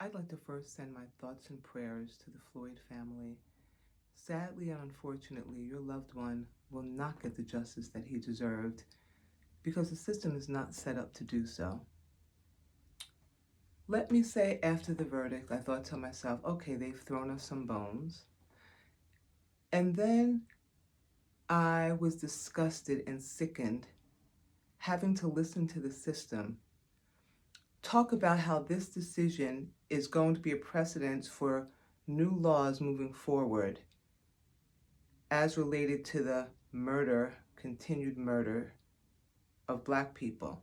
I'd like to first send my thoughts and prayers to the Floyd family. Sadly and unfortunately, your loved one will not get the justice that he deserved because the system is not set up to do so. Let me say, after the verdict, I thought to myself, okay, they've thrown us some bones. And then I was disgusted and sickened having to listen to the system talk about how this decision is going to be a precedent for new laws moving forward as related to the continued murder of Black people.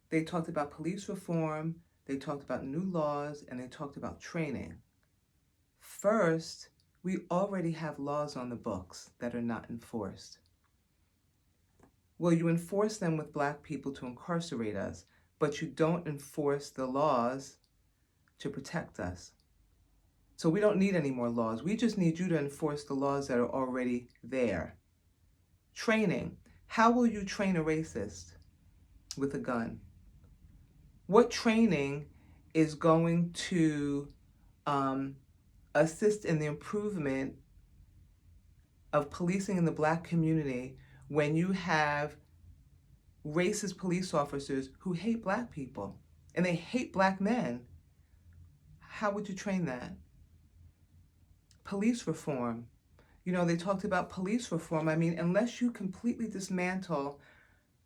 They talked about police reform, they talked about new laws, and they talked about training. First, we already have laws on the books that are not enforced. Well, you enforce them with Black people to incarcerate us, but you don't enforce the laws to protect us. So we don't need any more laws. We just need you to enforce the laws that are already there. Training. How will you train a racist with a gun? What training is going to assist in the improvement of policing in the Black community when you have racist police officers who hate Black people and they hate Black men? How would you train that? Police reform. They talked about police reform. I mean, unless you completely dismantle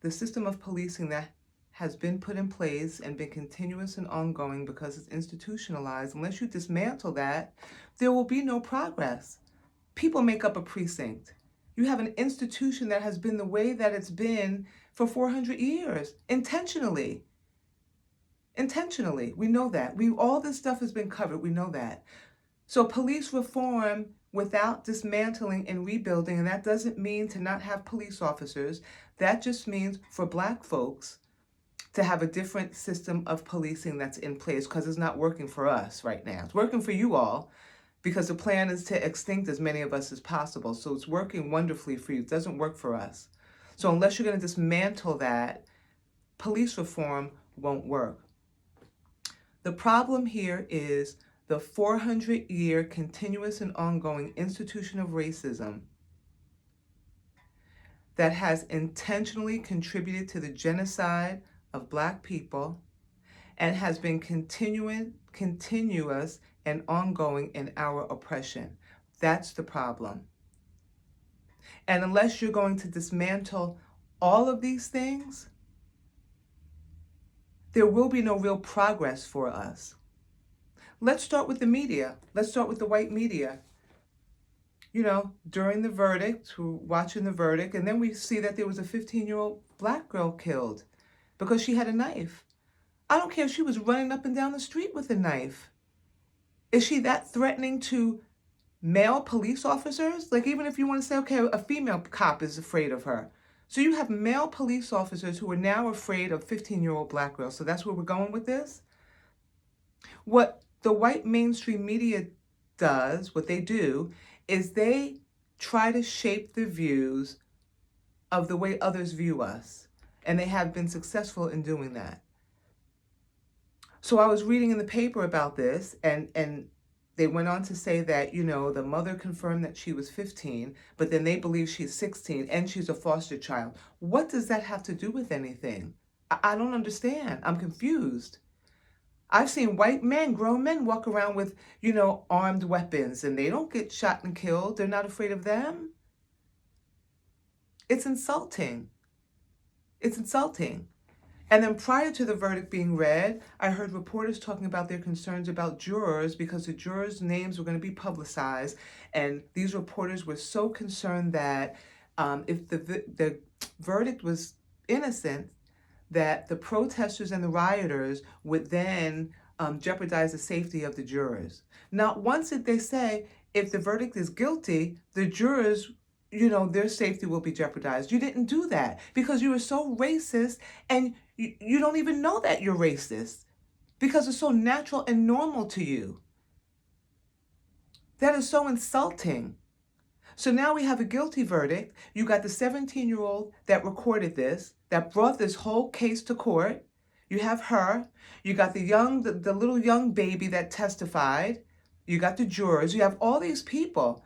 the system of policing that has been put in place and been continuous and ongoing because it's institutionalized, unless you dismantle that, there will be no progress. People make up a precinct. You have an institution that has been the way that it's been for 400 years, intentionally. Intentionally, we know that. All this stuff has been covered, we know that. So police reform without dismantling and rebuilding, and that doesn't mean to not have police officers. That just means for Black folks to have a different system of policing that's in place because it's not working for us right now. It's working for you all because the plan is to extinct as many of us as possible. So it's working wonderfully for you. It doesn't work for us. So unless you're going to dismantle that, police reform won't work. The problem here is the 400-year continuous and ongoing institution of racism that has intentionally contributed to the genocide of Black people and has been continuous and ongoing in our oppression. That's the problem. And unless you're going to dismantle all of these things, there will be no real progress for us. Let's start with the media. Let's start with the white media. During the verdict, we're watching the verdict, and then we see that there was a 15-year-old Black girl killed because she had a knife. I don't care if she was running up and down the street with a knife. Is she that threatening to male police officers? Like, even if you want to say, okay, a female cop is afraid of her. So you have male police officers who are now afraid of 15-year-old Black girls. So that's where we're going with this? What the white mainstream media does, what they do, is they try to shape the views of the way others view us. And they have been successful in doing that. So I was reading in the paper about this, and they went on to say that, the mother confirmed that she was 15, but then they believe she's 16 and she's a foster child. What does that have to do with anything? I don't understand. I'm confused. I've seen white men, grown men, walk around with, armed weapons, and they don't get shot and killed. They're not afraid of them. It's insulting. It's insulting. And then prior to the verdict being read, I heard reporters talking about their concerns about jurors because the jurors' names were going to be publicized. And these reporters were so concerned that if the verdict was innocent, that the protesters and the rioters would then jeopardize the safety of the jurors. Not once did they say, if the verdict is guilty, the jurors, their safety will be jeopardized. You didn't do that because you were so racist, and you don't even know that you're racist because it's so natural and normal to you. That is so insulting. So now we have a guilty verdict. You got the 17-year-old that recorded this, that brought this whole case to court. You have her. You got the little young baby that testified. You got the jurors. You have all these people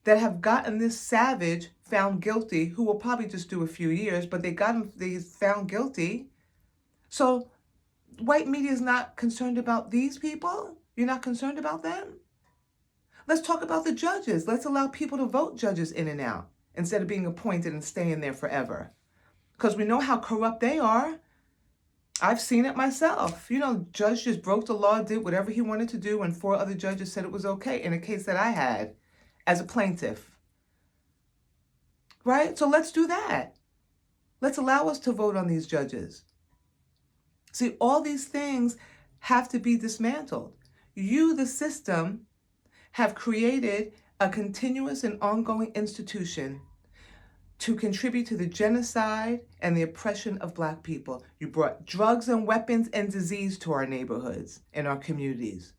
that have gotten this savage found guilty, who will probably just do a few years, but they found guilty. So white media is not concerned about these people? You're not concerned about them? Let's talk about the judges. Let's allow people to vote judges in and out instead of being appointed and staying there forever. Because we know how corrupt they are. I've seen it myself. Judge just broke the law, did whatever he wanted to do, and 4 other judges said it was okay in a case that I had as a plaintiff. Right? So let's do that. Let's allow us to vote on these judges. See, all these things have to be dismantled. You, the system, have created a continuous and ongoing institution to contribute to the genocide and the oppression of Black people. You brought drugs and weapons and disease to our neighborhoods and our communities.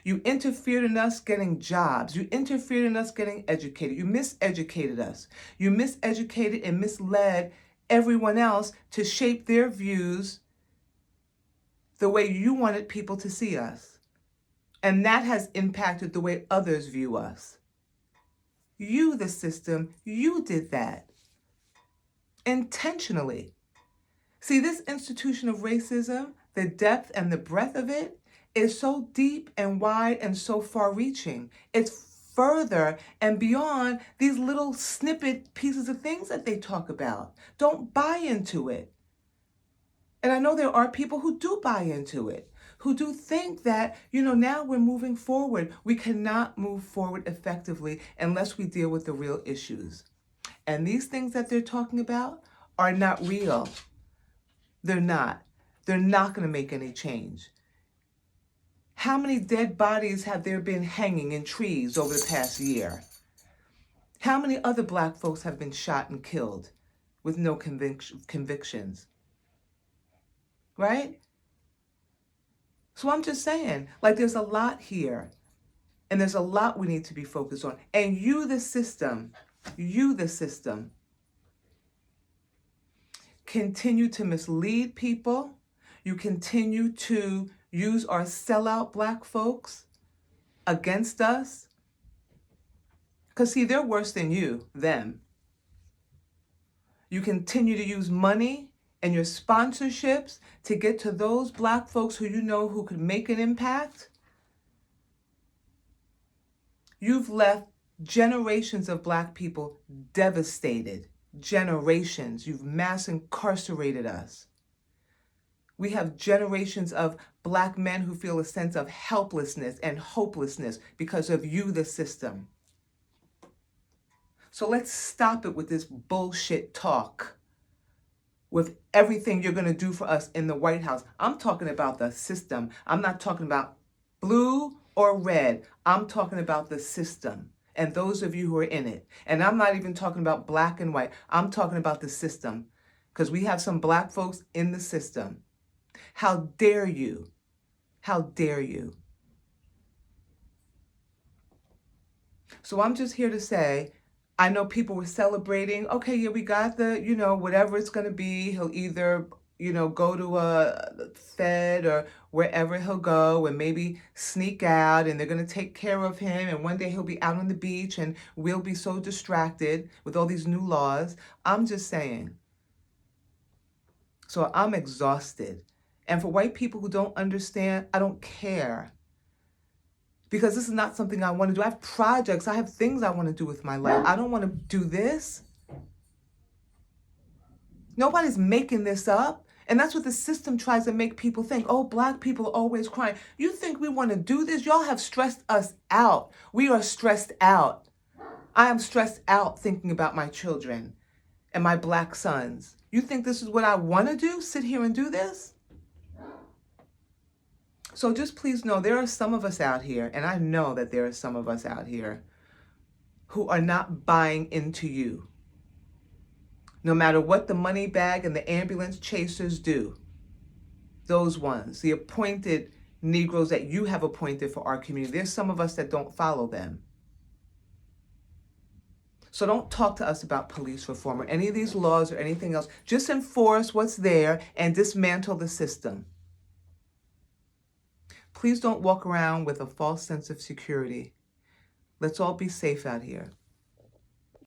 You interfered in us getting jobs. You interfered in us getting educated. You miseducated us. You miseducated and misled everyone else to shape their views the way you wanted people to see us. And that has impacted the way others view us. You, the system, you did that. Intentionally. See, this institution of racism, the depth and the breadth of it is so deep and wide and so far-reaching. It's further and beyond these little snippet pieces of things that they talk about. Don't buy into it. And I know there are people who do buy into it, who do think that, now we're moving forward. We cannot move forward effectively unless we deal with the real issues. And these things that they're talking about are not real. They're not. They're not going to make any change. How many dead bodies have there been hanging in trees over the past year? How many other Black folks have been shot and killed with no convictions? Right? So I'm just saying, there's a lot here. And there's a lot we need to be focused on. And you, the system, continue to mislead people. You continue to use our sellout Black folks against us. Because, see, they're worse than them. You continue to use money and your sponsorships to get to those Black folks who could make an impact. You've left generations of Black people devastated. Generations. You've mass incarcerated us. We have generations of Black men who feel a sense of helplessness and hopelessness because of you, the system. So let's stop it with this bullshit talk, with everything you're going to do for us in the White House. I'm talking about the system. I'm not talking about blue or red. I'm talking about the system and those of you who are in it. And I'm not even talking about Black and white. I'm talking about the system, because we have some Black folks in the system. How dare you? How dare you? So I'm just here to say, I know people were celebrating, okay, yeah, we got the, whatever it's going to be. He'll either, go to a Fed or wherever he'll go and maybe sneak out, and they're going to take care of him. And one day he'll be out on the beach and we'll be so distracted with all these new laws. I'm just saying. So I'm exhausted. And for white people who don't understand, I don't care. Because this is not something I want to do. I have projects. I have things I want to do with my life. I don't want to do this. Nobody's making this up. And that's what the system tries to make people think. Oh, Black people are always crying. You think we want to do this? Y'all have stressed us out. We are stressed out. I am stressed out thinking about my children and my Black sons. You think this is what I want to do? Sit here and do this? So just please know there are some of us out here, and I know that there are some of us out here who are not buying into you. No matter what the money bag and the ambulance chasers do, those ones, the appointed Negroes that you have appointed for our community, there's some of us that don't follow them. So don't talk to us about police reform or any of these laws or anything else. Just enforce what's there and dismantle the system. Please don't walk around with a false sense of security. Let's all be safe out here.